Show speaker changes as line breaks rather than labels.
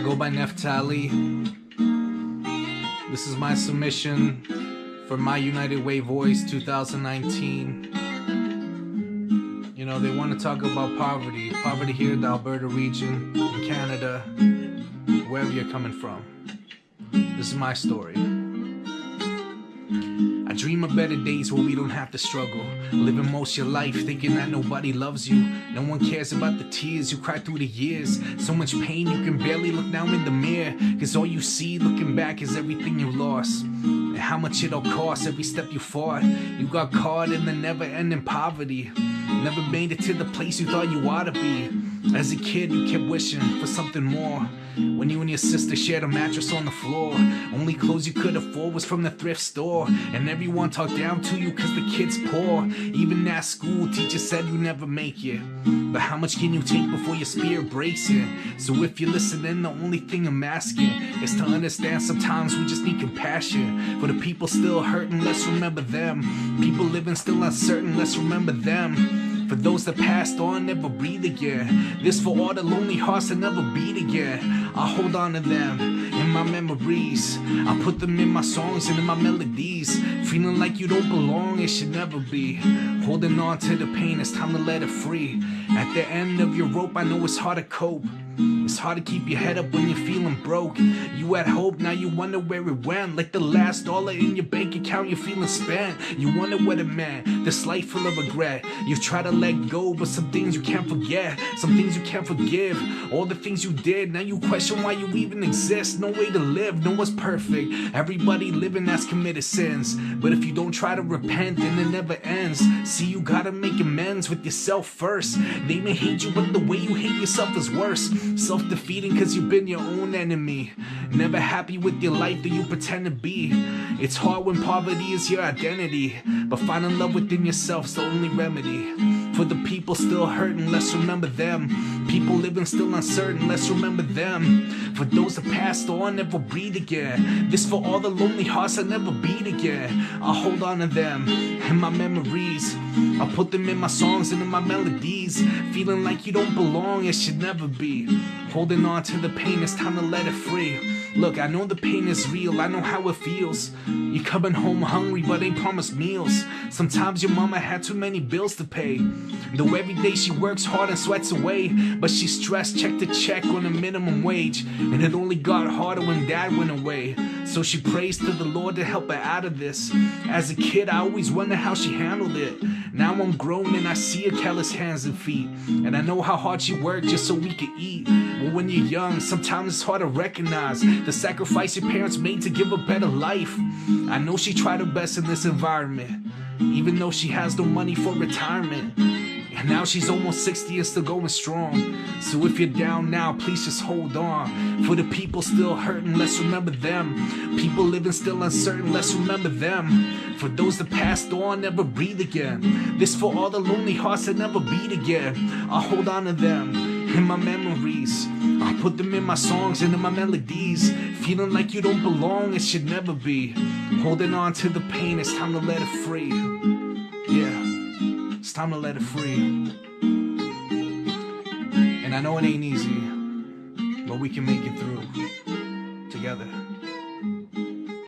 go by Neftali. This is my submission for My United Way Voice 2019. You know, they want to talk about poverty here in the Alberta region, in Canada, wherever you're coming from. This is my story. I dream of better days where we don't have to struggle, living most of your life thinking that nobody loves you. No one cares about the tears you cried through the years. So much pain you can barely look down in the mirror, cause all you see looking back is everything you lost, and how much it'll cost every step you fought. You got caught in the never-ending poverty, never made it to the place you thought you ought to be. As a kid you kept wishing for something more, when you and your sister shared a mattress on the floor. Only clothes you could afford was from the thrift store, and everyone talked down to you cause the kid's poor. Even at school teachers said you never make it, but how much can you take before your spirit breaks it? So if you're listening, the only thing I'm asking is to understand sometimes we just need compassion. For the people still hurting, let's remember them. People living still uncertain, let's remember them. For those that passed on, never breathe again. This for all the lonely hearts that never beat again. I hold on to them in my memories. I put them in my songs and in my melodies. Feeling like you don't belong, it should never be. Holding on to the pain, it's time to let it free. At the end of your rope, I know it's hard to cope. It's hard to keep your head up when you're feeling broke. You had hope, now you wonder where it went. Like the last dollar in your bank account, you're feeling spent. You wonder what it meant, this life full of regret. You've tried to let go, but some things you can't forget, some things you can't forgive. All the things you did, now you question why you even exist. No way to live, no one's perfect. Everybody living has committed sins, but if you don't try to repent, then it never ends. See, you gotta make amends with yourself first. They may hate you, but the way you hate yourself is worse. Self-defeating cause you've been your own enemy. Never happy with your life that you pretend to be. It's hard when poverty is your identity, but finding love within yourself's the only remedy. For the people still hurting, let's remember them. People living still uncertain, let's remember them. For those that passed on, never breathe again. This for all the lonely hearts that never beat again. I hold on to them in my memories. I put them in my songs and in my melodies. Feeling like you don't belong, it should never be. Holding on to the pain, it's time to let it free. Look, I know the pain is real, I know how it feels. You're coming home hungry but ain't promised meals. Sometimes your mama had too many bills to pay, though every day she works hard and sweats away. But she's stressed check to check on a minimum wage, and it only got harder when dad went away. So she prays to the Lord to help her out of this. As a kid I always wondered how she handled it. Now I'm grown and I see her callous hands and feet, and I know how hard she worked just so we could eat. But when you're young, sometimes it's hard to recognize the sacrifice your parents made to give a better life. I know she tried her best in this environment, even though she has no money for retirement. And now she's almost 60 and still going strong. So if you're down now, please just hold on. For the people still hurting, let's remember them. People living still uncertain, let's remember them. For those that passed on, never breathe again. This for all the lonely hearts that never beat again. I hold on to them in my memories. I put them in my songs and in my melodies. Feeling like you don't belong, it should never be. Holding on to the pain, it's time to let it free. Yeah, it's time to let it free. And I know it ain't easy, but we can make it through together.